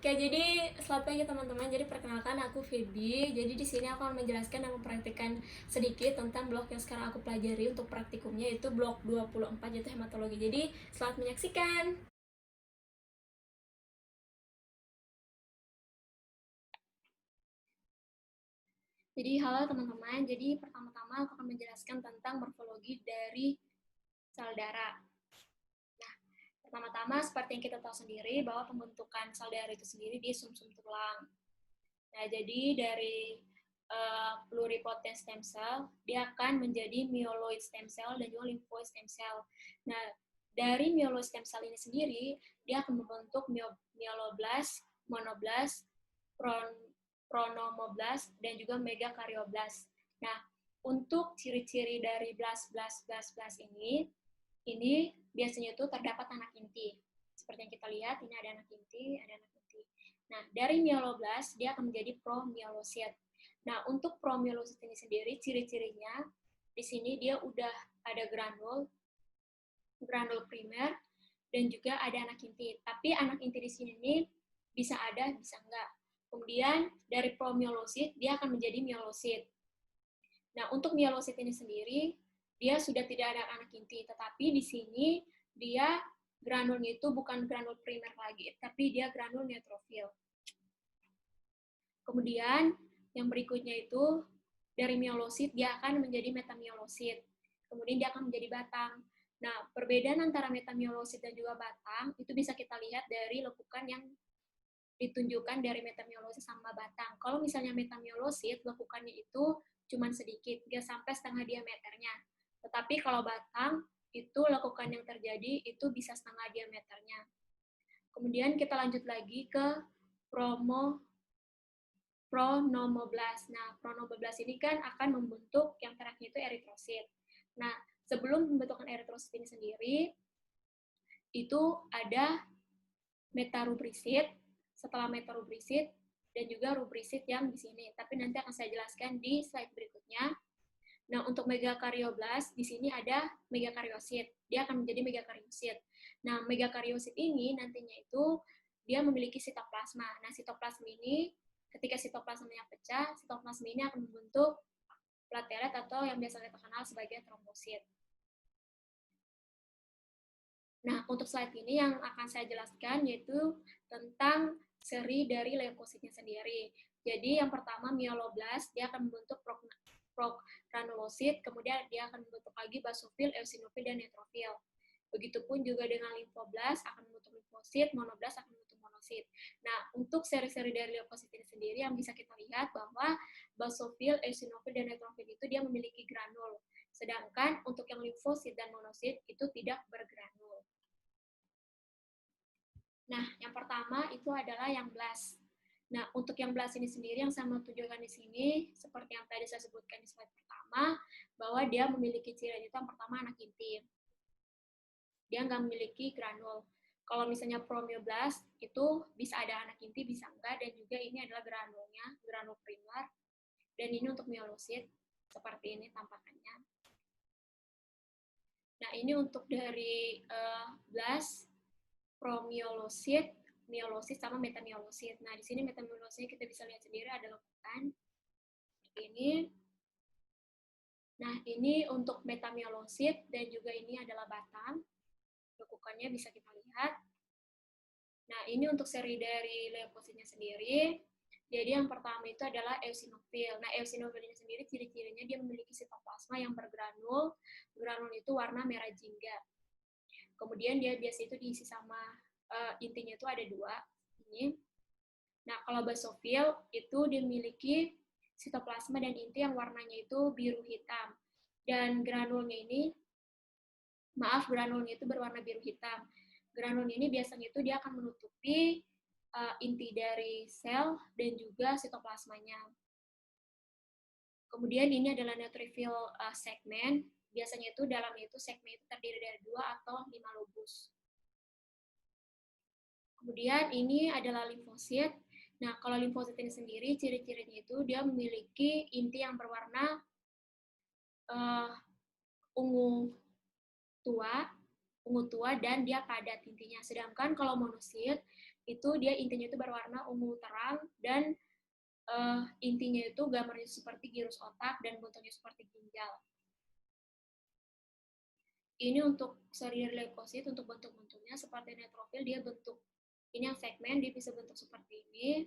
Oke, jadi selamat pagi teman-teman. Jadi perkenalkan aku Feby. Jadi di sini aku akan menjelaskan dan mempraktikkan sedikit tentang blok yang sekarang aku pelajari untuk praktikumnya, yaitu blok 24 yaitu hematologi. Jadi selamat menyaksikan. Jadi halo teman-teman. Jadi pertama-tama aku akan menjelaskan tentang morfologi dari sel darah. Nah, pertama-tama seperti yang kita tahu sendiri bahwa pembentukan sel darah itu sendiri di sumsum tulang. Nah, jadi dari pluripotent stem cell, dia akan menjadi myeloid stem cell dan juga lymphoid stem cell. Nah, dari myeloid stem cell ini sendiri, dia akan membentuk myeloblast, monoblast, pronomoblast, dan juga megakaryoblast. Nah, untuk ciri-ciri dari blast ini biasanya itu terdapat anak inti. Seperti yang kita lihat, ini ada anak inti, ada anak inti. Nah, dari myeloblast, dia akan menjadi promyelosit. Nah, untuk promyelosit ini sendiri, ciri-cirinya, di sini dia udah ada granul primer, dan juga ada anak inti. Tapi anak inti di sini bisa ada, bisa enggak. Kemudian, dari promyelosit, dia akan menjadi myelosit. Nah, untuk myelosit ini sendiri, dia sudah tidak ada anak inti, tetapi di sini dia granulnya itu bukan granul primer lagi, tapi dia granul neutrofil. Kemudian yang berikutnya itu dari myelosit dia akan menjadi metamyelosit. Kemudian dia akan menjadi batang. Nah, perbedaan antara metamyelosit dan juga batang itu bisa kita lihat dari lekukan yang ditunjukkan dari metamyelosit sama batang. Kalau misalnya metamyelosit, lekukannya itu cuma sedikit, dia sampai setengah diameternya. Tetapi kalau batang, itu lekukan yang terjadi itu bisa setengah diameternya. Kemudian kita lanjut lagi ke pronomoblast. Nah, pronomoblast ini kan akan membentuk yang terakhir itu eritrosit. Nah, sebelum pembentukan eritrosit ini sendiri, itu ada metarubrisit, setelah metarubrisit, dan juga rubrisit yang di sini. Tapi nanti akan saya jelaskan di slide berikutnya. Nah, untuk megakaryoblast, di sini ada megakaryosit. Dia akan menjadi megakaryosit. Nah, megakaryosit ini nantinya itu dia memiliki sitoplasma. Nah, sitoplasma ini ketika sitoplasmanya pecah, sitoplasma ini akan membentuk platelet atau yang biasa kita kenal sebagai trombosit. Nah, untuk slide ini yang akan saya jelaskan yaitu tentang seri dari leukositnya sendiri. Jadi yang pertama myeloblast, dia akan membentuk progranulosit, kemudian dia akan membentuk lagi basofil, eosinofil, dan neutrofil. Begitupun juga dengan limfoblast akan membentuk limfosit, monoblast akan membentuk monosit. Nah, untuk seri-seri dari leukosit ini sendiri yang bisa kita lihat bahwa basofil, eosinofil, dan neutrofil itu dia memiliki granul. Sedangkan untuk yang limfosit dan monosit itu tidak bergranul. Nah, yang pertama itu adalah yang blast. Nah, untuk yang blast ini sendiri yang saya mau tunjukkan di sini, seperti yang tadi saya sebutkan di slide pertama, bahwa dia memiliki ciri itu yang pertama anak inti. Dia nggak memiliki granul. Kalau misalnya promyoblast, itu bisa ada anak inti, bisa enggak, dan juga ini adalah granulnya, granul primer. Dan ini untuk myelosit, seperti ini tampakannya. Nah, ini untuk dari blast, promyelosit, myelosit, sama metamyelosit. Nah, di sini metamyelosit kita bisa lihat sendiri ada lekukan seperti ini. Nah, ini untuk metamyelosit dan juga ini adalah batang. Lekukannya bisa kita lihat. Nah, ini untuk seri dari leukositnya sendiri. Jadi yang pertama itu adalah eosinofil. Nah, eosinofil ini sendiri ciri-cirinya dia memiliki sitoplasma yang bergranul. Granul itu warna merah jingga. Kemudian dia biasa itu diisi sama intinya itu ada dua. Ini. Nah, kalau basofil itu dimiliki sitoplasma dan inti yang warnanya itu biru hitam. Dan granulnya ini, granulnya itu berwarna biru hitam. Granulnya ini biasanya itu dia akan menutupi inti dari sel dan juga sitoplasmanya. Kemudian ini adalah neutrophil segmen. Biasanya itu dalamnya itu segmen itu terdiri dari 2 atau 5 lobus. Kemudian ini adalah limfosit. Nah, kalau limfosit ini sendiri, ciri-cirinya itu dia memiliki inti yang berwarna ungu tua, ungu tua dan dia padat intinya. Sedangkan kalau monosit itu dia intinya itu berwarna ungu terang dan intinya itu gambarnya seperti girus otak dan bentuknya seperti ginjal. Ini untuk seri leukosit, untuk bentuk-bentuknya seperti neutrofil, dia bentuk ini yang segmen, dia bisa bentuk seperti ini.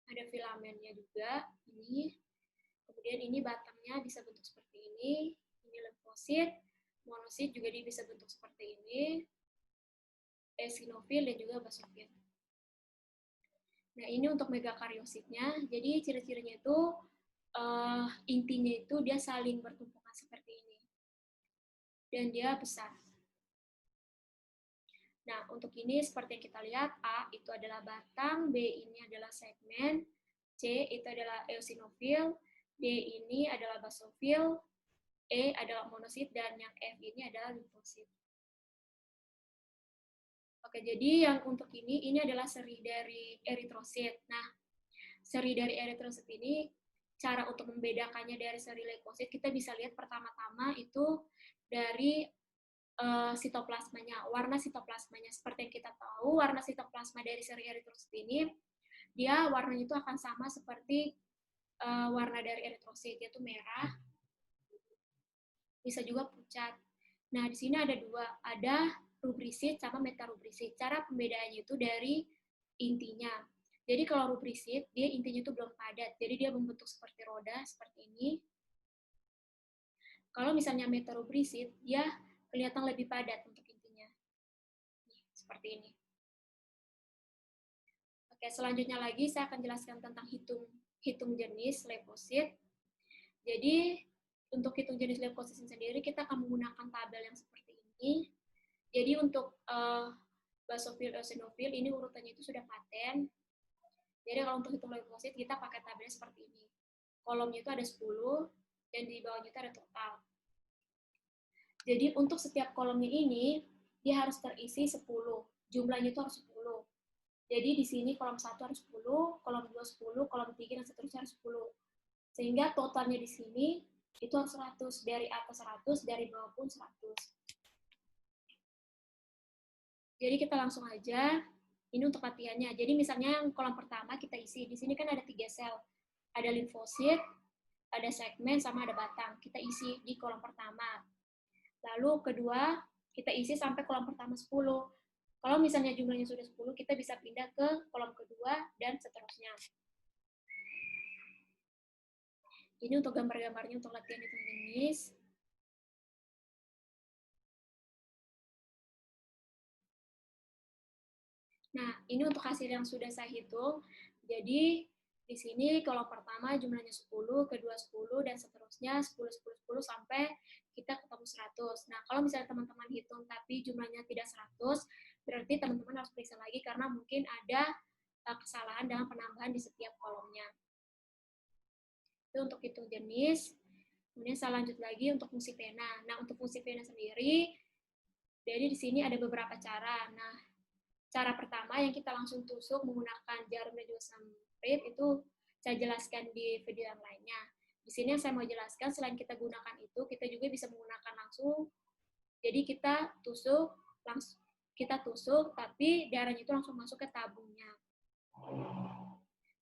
Ada filamennya juga, ini. Kemudian ini batangnya bisa bentuk seperti ini. Ini leukosit, monosit juga dia bisa bentuk seperti ini. Eosinofil dan juga basofil. Nah, ini untuk megakaryositnya. Jadi ciri-cirinya itu intinya itu dia saling bertumpukan seperti ini. Dan dia besar. Nah, untuk ini seperti yang kita lihat, A itu adalah batang, B ini adalah segmen, C itu adalah eosinofil, D ini adalah basofil, E adalah monosit, dan yang F ini adalah limfosit. Oke, jadi yang untuk ini adalah seri dari eritrosit. Nah, seri dari eritrosit ini, cara untuk membedakannya dari seri leukosit, kita bisa lihat pertama-tama itu dari sitoplasmanya, warna sitoplasmanya. Seperti yang kita tahu, warna sitoplasma dari seri eritrosit ini, dia warnanya itu akan sama seperti warna dari eritrosit, yaitu merah, bisa juga pucat. Nah, di sini ada dua, ada rubrisit sama metarubrisit. Cara pembedaannya itu dari intinya. Jadi kalau rubrisit, dia intinya itu belum padat, jadi dia membentuk seperti roda, seperti ini. Kalau misalnya metarubrisit, dia kelihatan lebih padat untuk intinya. Seperti ini. Oke, selanjutnya lagi saya akan jelaskan tentang hitung jenis leukosit. Jadi, untuk hitung jenis leukosit sendiri, kita akan menggunakan tabel yang seperti ini. Jadi, untuk basofil, eosinofil, ini urutannya itu sudah paten. Jadi, kalau untuk hitung leukosit, kita pakai tabelnya seperti ini. Kolomnya itu ada 10, dan di bawahnya itu ada total. Jadi, untuk setiap kolomnya ini, dia harus terisi 10. Jumlahnya itu harus 10. Jadi di sini kolom 1 harus 10, kolom 2 10, kolom 3 dan seterusnya harus 10. Sehingga totalnya di sini itu harus 100, dari atas 100, dari bawah pun 100. Jadi kita langsung aja, ini untuk latihannya. Jadi misalnya yang kolom pertama kita isi, di sini kan ada 3 sel. Ada limfosit, ada segmen, sama ada batang. Kita isi di kolom pertama. Lalu kedua, kita isi sampai kolom pertama 10. Kalau misalnya jumlahnya sudah 10, kita bisa pindah ke kolom kedua dan seterusnya. Ini untuk gambar-gambarnya untuk latihan hitung jenis. Nah, ini untuk hasil yang sudah saya hitung. Jadi, di sini kolom pertama jumlahnya 10, kedua 10, dan seterusnya 10, 10, 10, sampai kita ketemu 100. Nah, kalau misalnya teman-teman hitung tapi jumlahnya tidak 100, berarti teman-teman harus periksa lagi karena mungkin ada kesalahan dalam penambahan di setiap kolomnya. Itu untuk hitung jenis. Kemudian saya lanjut lagi untuk fungsi pena. Nah, untuk fungsi pena sendiri, jadi di sini ada beberapa cara. Nah, cara pertama yang kita langsung tusuk menggunakan jarum dan juga semprit itu saya jelaskan di video yang lainnya. Di sini yang saya mau jelaskan, selain kita gunakan itu, kita juga bisa menggunakan langsung. Jadi kita tusuk, tapi darahnya itu langsung masuk ke tabungnya.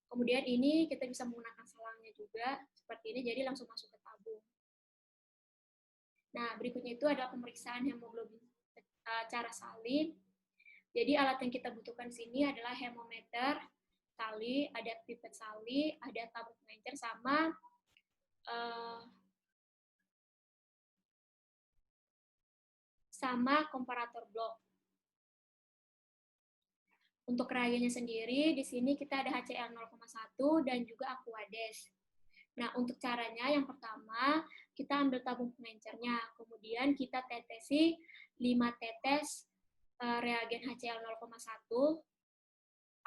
Kemudian ini kita bisa menggunakan selangnya juga, seperti ini, jadi langsung masuk ke tabung. Nah, berikutnya itu adalah pemeriksaan hemoglobin cara salin. Jadi alat yang kita butuhkan di sini adalah hemometer, tali, ada pipet tali, ada tabung pengencer, sama komparator blok. Untuk reagennya sendiri, di sini kita ada HCl 0,1 dan juga Aquades. Nah, untuk caranya yang pertama, kita ambil tabung pengencernya, kemudian kita tetesi 5 tetes reagen HCl 0,1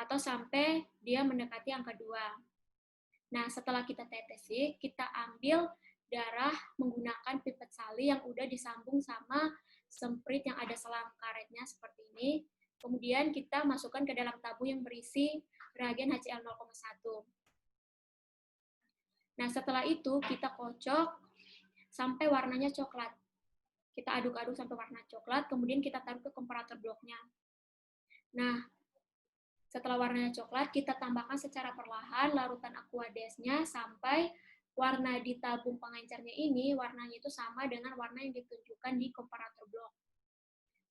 atau sampai dia mendekati angka 2. Nah, setelah kita tetesi, kita ambil darah menggunakan pipet sali yang udah disambung sama semprit yang ada selang karetnya seperti ini. Kemudian kita masukkan ke dalam tabung yang berisi reagen HCl 0,1. Nah, setelah itu kita kocok sampai warnanya coklat. Kita aduk-aduk sampai warna coklat, kemudian kita taruh ke komparator bloknya. Nah, setelah warnanya coklat, kita tambahkan secara perlahan larutan aquades-nya sampai warna di tabung pengencernya ini, warnanya itu sama dengan warna yang ditunjukkan di komparator blok.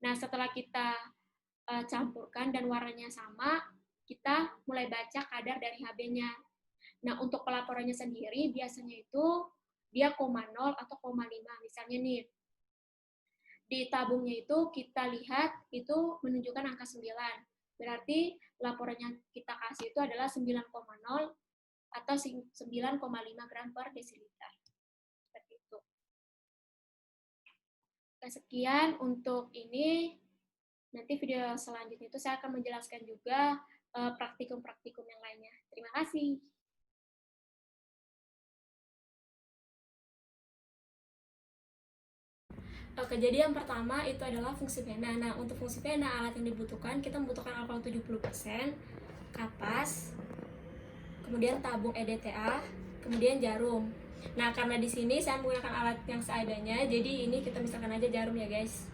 Nah, setelah kita campurkan dan warnanya sama, kita mulai baca kadar dari Hb-nya. Nah, untuk pelaporannya sendiri, biasanya itu dia 0,0 atau 0,5. Misalnya nih, di tabungnya itu kita lihat itu menunjukkan angka 9. Berarti laporan yang kita kasih itu adalah 9,0 atau 9,5 gram per desiliter. Seperti itu. Sekian untuk ini. Nanti video selanjutnya itu saya akan menjelaskan juga praktikum-praktikum yang lainnya. Terima kasih. Oke, jadi yang pertama itu adalah fungsi pena. Nah, untuk fungsi pena, alat yang dibutuhkan, kita membutuhkan alkohol 70%, kapas, kemudian tabung EDTA, kemudian jarum. Nah, karena di sini saya menggunakan alat yang seadanya, jadi ini kita misalkan aja jarum ya, guys.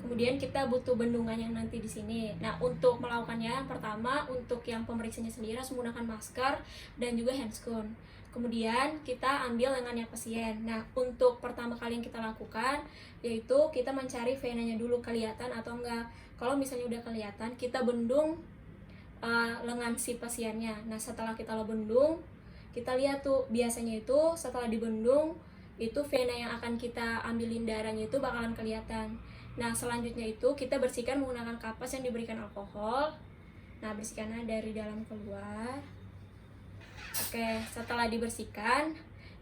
Kemudian kita butuh bendungan yang nanti di sini. Nah, untuk melakukannya, yang pertama untuk yang pemeriksanya sendiri harus menggunakan masker dan juga handscone. Kemudian kita ambil lengannya pasien. Nah, untuk pertama kali yang kita lakukan yaitu kita mencari venanya dulu, kelihatan atau enggak. Kalau misalnya udah kelihatan, kita bendung lengan si pasiennya. Nah, setelah kita bendung, kita lihat tuh biasanya itu setelah dibendung itu vena yang akan kita ambilin darahnya itu bakalan kelihatan. Nah, selanjutnya itu kita bersihkan menggunakan kapas yang diberikan alkohol. Nah, bersihkannya dari dalam keluar. Oke, setelah dibersihkan,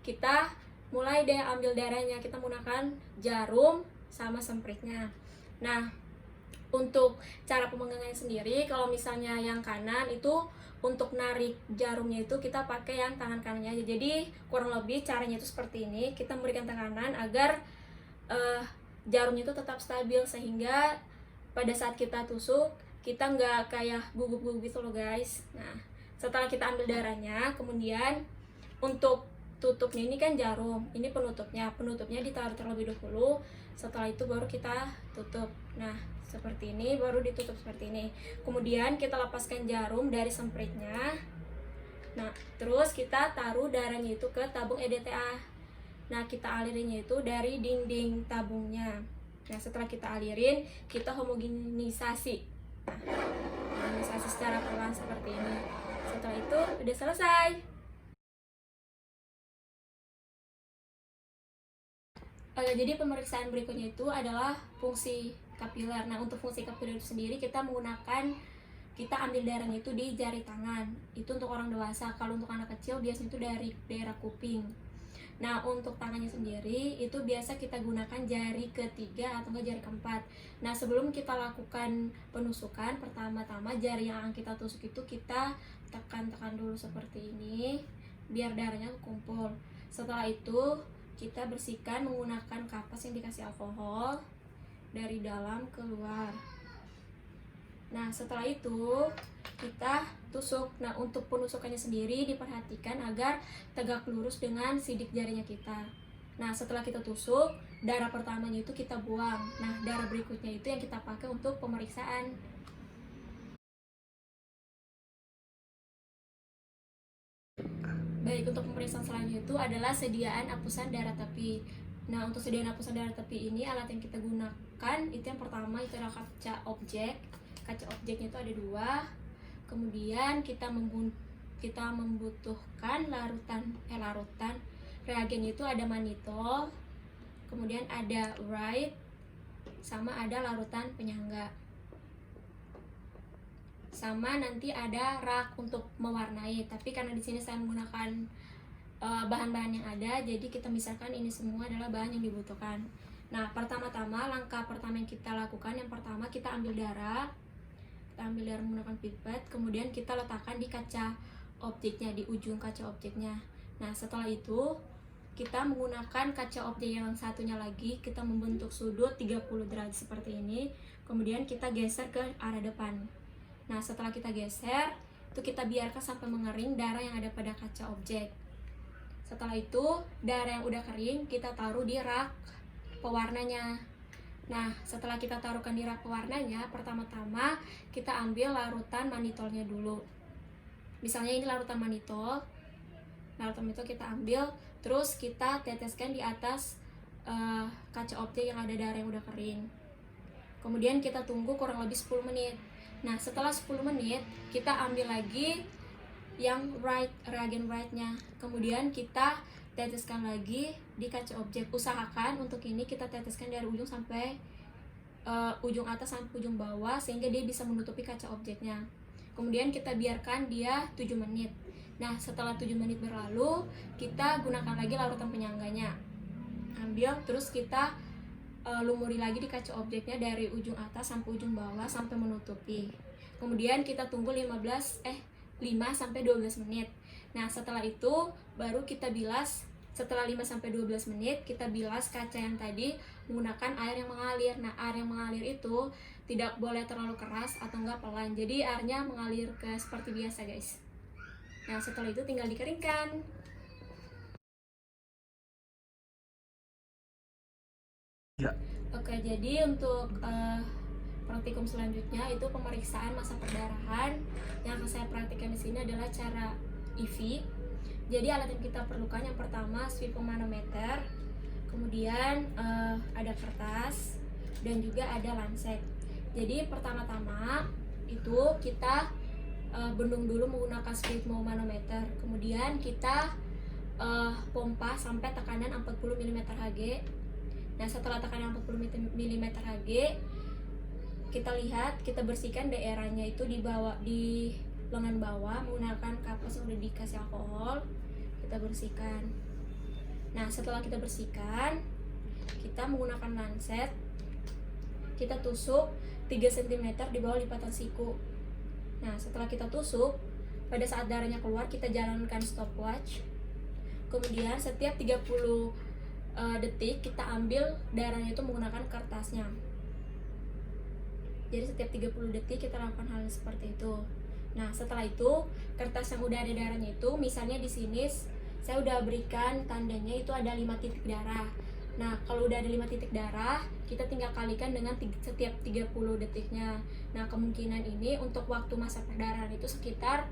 kita mulai deh ambil darahnya. Kita menggunakan jarum sama sempritnya. Nah, untuk cara pemegangnya sendiri, kalau misalnya yang kanan itu untuk narik jarumnya itu kita pakai yang tangan kanannya aja. Jadi kurang lebih caranya itu seperti ini. Kita memberikan tekanan agar jarumnya itu tetap stabil sehingga pada saat kita tusuk kita nggak kayak gugup-gugup gitu loh, guys. Nah, setelah kita ambil darahnya, kemudian untuk tutupnya ini kan jarum, ini penutupnya ditaruh terlebih dahulu. Setelah itu baru kita tutup. Nah, seperti ini, baru ditutup seperti ini. Kemudian kita lepaskan jarum dari sempritnya. Nah, terus kita taruh darahnya itu ke tabung EDTA. Nah, kita alirinnya itu dari dinding tabungnya. Nah, setelah kita alirin, kita homogenisasi. Nah, homogenisasi secara perlahan seperti ini. Setelah itu udah selesai. Jadi pemeriksaan berikutnya itu adalah fungsi kapiler. Nah, untuk fungsi kapiler itu sendiri kita ambil darahnya itu di jari tangan. Itu untuk orang dewasa. Kalau untuk anak kecil biasanya itu dari daerah kuping. Nah, untuk tangannya sendiri itu biasa kita gunakan jari ketiga atau enggak jari keempat. Nah, sebelum kita lakukan penusukan, pertama-tama jari yang akan kita tusuk itu kita tekan-tekan dulu seperti ini biar darahnya kumpul. Setelah itu kita bersihkan menggunakan kapas yang dikasih alkohol dari dalam keluar. Nah, setelah itu kita tusuk. Nah, untuk penusukannya sendiri diperhatikan agar tegak lurus dengan sidik jarinya kita. Nah, setelah kita tusuk, darah pertamanya itu kita buang. Nah, darah berikutnya itu yang kita pakai untuk pemeriksaan. Baik, untuk pemeriksaan selanjutnya itu adalah sediaan apusan darah tepi. Nah, untuk sediaan apusan darah tepi ini, alat yang kita gunakan itu yang pertama itu adalah kaca objek. Kaca objeknya itu ada 2. Kemudian kita membutuhkan larutan reagen itu ada manitol, kemudian ada Wright, sama ada larutan penyangga. Sama nanti ada rak untuk mewarnai, tapi karena di sini saya menggunakan bahan-bahan yang ada, jadi kita misalkan ini semua adalah bahan yang dibutuhkan. Nah, pertama-tama langkah pertama yang kita lakukan, yang pertama kita ambil darah menggunakan pipet, kemudian kita letakkan di kaca objeknya, di ujung kaca objeknya. Nah, setelah itu kita menggunakan kaca objek yang satunya lagi, kita membentuk sudut 30 derajat seperti ini, kemudian kita geser ke arah depan. Nah, setelah kita geser, itu kita biarkan sampai mengering darah yang ada pada kaca objek. Setelah itu, darah yang udah kering kita taruh di rak pewarnanya. Nah, setelah kita taruhkan di rak pewarnanya, pertama-tama kita ambil larutan manitolnya dulu. Misalnya ini larutan manitol. Larutan manitol kita ambil, terus kita teteskan di atas kaca objek yang ada darah yang udah kering. Kemudian kita tunggu kurang lebih 10 menit. Nah, setelah 10 menit, kita ambil lagi yang reagen white-nya. Kemudian kita teteskan lagi di kaca objek. Usahakan untuk ini kita teteskan dari ujung sampai ujung atas sampai ujung bawah, sehingga dia bisa menutupi kaca objeknya. Kemudian kita biarkan dia 7 menit. Nah, setelah 7 menit berlalu, kita gunakan lagi larutan penyangganya. Ambil, terus kita lumuri lagi di kaca objeknya dari ujung atas sampai ujung bawah sampai menutupi. Kemudian kita tunggu 5 sampai 12 menit. Nah, setelah itu baru kita bilas. Setelah 5 sampai 12 menit kita bilas kaca yang tadi menggunakan air yang mengalir. Nah, air yang mengalir itu tidak boleh terlalu keras atau enggak pelan. Jadi airnya mengalir ke seperti biasa, guys. Nah, setelah itu tinggal dikeringkan. Ya. Oke, jadi untuk praktikum selanjutnya itu pemeriksaan massa perdarahan. Yang akan saya praktikkan di sini adalah cara IV. Jadi alat yang kita perlukan yang pertama sphygmomanometer, kemudian ada kertas dan juga ada lancet. Jadi pertama-tama itu kita bendung dulu menggunakan sphygmomanometer, kemudian kita pompa sampai tekanan 40 mm Hg. Nah, setelah tekanan 40 mm Hg, kita lihat, kita bersihkan daerahnya itu di bawah, di lengan bawah menggunakan kapas yang udah dikasih alkohol. Kita bersihkan. Nah, setelah kita bersihkan, kita menggunakan lancet, kita tusuk 3 cm di bawah lipatan siku. Nah, setelah kita tusuk, pada saat darahnya keluar kita jalankan stopwatch. Kemudian setiap 30 detik kita ambil darahnya itu menggunakan kertasnya. Jadi setiap 30 detik kita lakukan hal seperti itu. Nah, setelah itu kertas yang udah ada darahnya itu, misalnya di sini saya udah berikan tandanya itu ada 5 titik darah. Nah, kalau udah ada 5 titik darah, kita tinggal kalikan dengan setiap 30 detiknya. Nah, kemungkinan ini untuk waktu masa perdarahan itu sekitar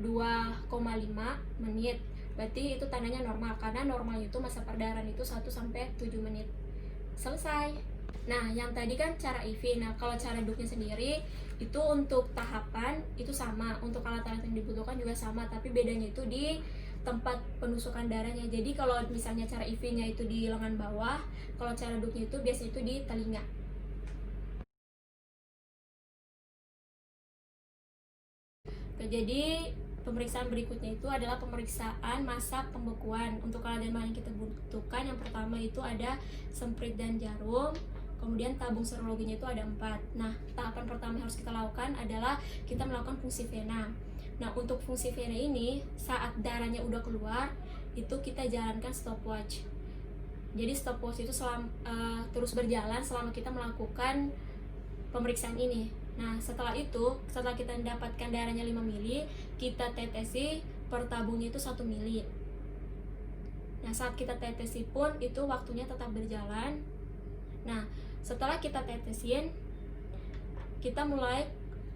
2,5 menit. Berarti itu tandanya normal, karena normal itu masa perdarahan itu 1-7 menit. Selesai. Nah, yang tadi kan cara IV. Nah, kalau cara duknya sendiri itu untuk tahapan itu sama, untuk alat-alat yang dibutuhkan juga sama, tapi bedanya itu di tempat penusukan darahnya. Jadi kalau misalnya cara IV-nya itu di lengan bawah, kalau cara duknya itu biasanya itu di telinga. Oke, jadi pemeriksaan berikutnya itu adalah pemeriksaan masa pembekuan. Untuk alat dan bahan yang kita butuhkan, yang pertama itu ada semprit dan jarum. Kemudian tabung serologinya itu ada 4. Nah, tahapan pertama yang harus kita lakukan adalah kita melakukan fungsi vena. Nah, untuk fungsi vena ini, saat darahnya udah keluar, itu kita jalankan stopwatch. Jadi stopwatch itu terus berjalan selama kita melakukan pemeriksaan ini. Nah, setelah itu, setelah kita mendapatkan darahnya 5 mili, kita tetesi per tabungnya itu 1 mili. Nah, saat kita tetesi pun itu waktunya tetap berjalan. Nah, setelah kita tetesin, kita mulai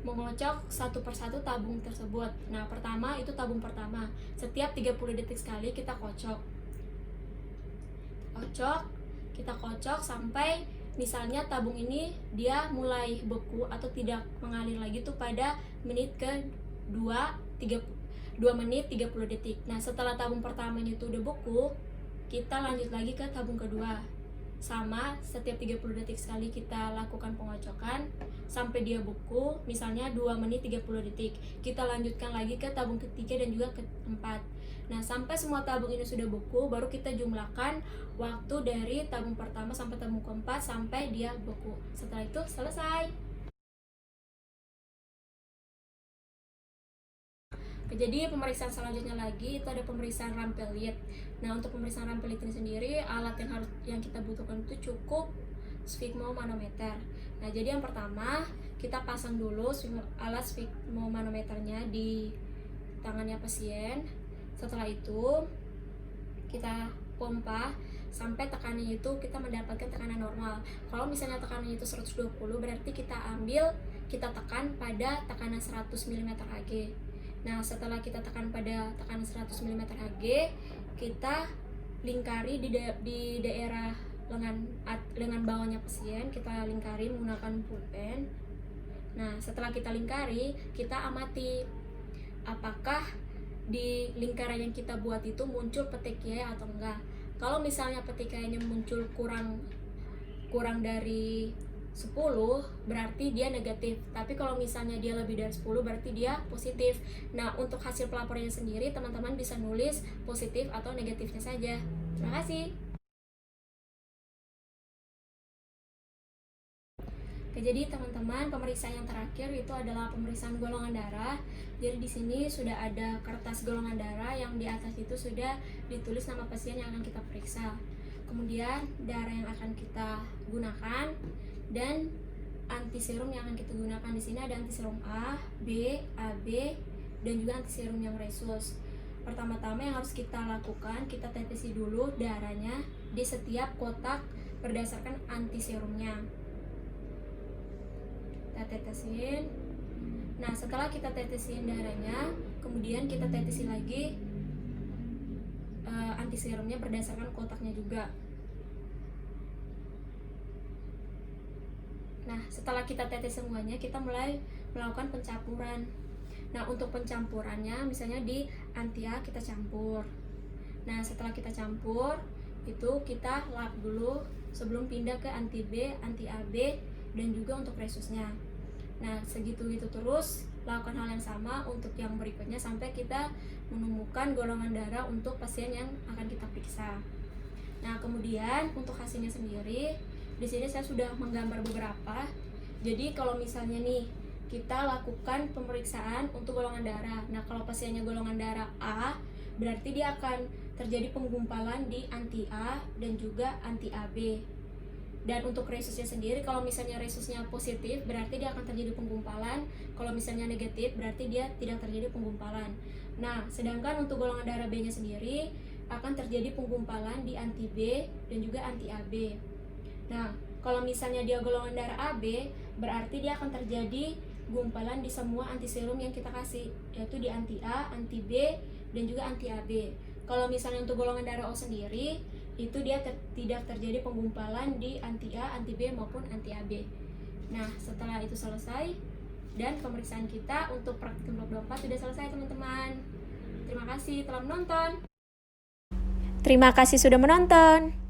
mengocok satu persatu tabung tersebut. Nah, pertama itu tabung pertama. Setiap 30 detik sekali kita kocok. Kita kocok sampai misalnya tabung ini dia mulai beku atau tidak mengalir lagi tuh pada menit ke 2 menit 30 detik. Nah, setelah tabung pertamanya itu udah beku, kita lanjut lagi ke tabung kedua. Sama, setiap 30 detik sekali kita lakukan pengocokan sampai dia beku, misalnya 2 menit 30 detik. Kita lanjutkan lagi ke tabung ketiga dan juga keempat. Nah, sampai semua tabung ini sudah beku, baru kita jumlahkan waktu dari tabung pertama sampai tabung keempat sampai dia beku. Setelah itu selesai. Jadi pemeriksaan selanjutnya lagi itu ada pemeriksaan rampelit. Nah, untuk pemeriksaan rampelit ini sendiri, alat yang kita butuhkan itu cukup sphygmomanometer. Nah, jadi yang pertama kita pasang dulu alat sphygmomanometernya di tangannya pasien. Setelah itu kita pompa sampai tekanannya itu kita mendapatkan tekanan normal. Kalau misalnya tekanannya itu 120, berarti kita tekan pada tekanan 100 mm Hg. Nah, setelah kita tekan pada tekanan 100 mm Hg, kita lingkari di daerah lengan bawahnya pasien, kita lingkari menggunakan pulpen. Nah, setelah kita lingkari, kita amati apakah di lingkaran yang kita buat itu muncul petekiai atau enggak. Kalau misalnya petekainya muncul kurang dari 10, berarti dia negatif. Tapi kalau misalnya dia lebih dari 10, berarti dia positif. Nah, untuk hasil pelaporannya sendiri, teman-teman bisa nulis positif atau negatifnya saja. Terima kasih. Oke, jadi teman-teman, pemeriksaan yang terakhir itu adalah pemeriksaan golongan darah. Jadi di sini sudah ada kertas golongan darah yang di atas itu sudah ditulis nama pasien yang akan kita periksa. Kemudian darah yang akan kita gunakan dan antiserum yang akan kita gunakan. Di sini ada antiserum A, B, AB, dan juga antiserum yang resus. Pertama-tama yang harus kita lakukan, kita tetesi dulu darahnya di setiap kotak berdasarkan antiserumnya. Kita tetesin. Nah, setelah kita tetesin darahnya, kemudian kita tetesin lagi antiserumnya berdasarkan kotaknya juga. Nah, setelah kita tetes semuanya, kita mulai melakukan pencampuran. Nah, untuk pencampurannya, misalnya di anti A kita campur. Nah, setelah kita campur, itu kita lap dulu sebelum pindah ke anti B, anti AB, dan juga untuk resusnya. Nah, segitu-gitu terus, lakukan hal yang sama untuk yang berikutnya sampai kita menemukan golongan darah untuk pasien yang akan kita periksa. Nah, kemudian untuk hasilnya sendiri, di sini saya sudah menggambar beberapa. Jadi kalau misalnya nih kita lakukan pemeriksaan untuk golongan darah. Nah, kalau pasiennya golongan darah A, berarti dia akan terjadi penggumpalan di anti A dan juga anti AB. Dan untuk resusnya sendiri, kalau misalnya resusnya positif, berarti dia akan terjadi penggumpalan. Kalau misalnya negatif, berarti dia tidak terjadi penggumpalan. Nah, sedangkan untuk golongan darah B-nya sendiri, akan terjadi penggumpalan di anti B dan juga anti AB. Nah, kalau misalnya dia golongan darah AB, berarti dia akan terjadi gumpalan di semua antiserum yang kita kasih, yaitu di anti A, anti B, dan juga anti AB. Kalau misalnya untuk golongan darah O sendiri, itu dia tidak terjadi penggumpalan di anti A, anti B, maupun anti AB. Nah, setelah itu selesai, dan pemeriksaan kita untuk praktikum 24 sudah selesai, teman-teman. Terima kasih telah menonton. Terima kasih sudah menonton.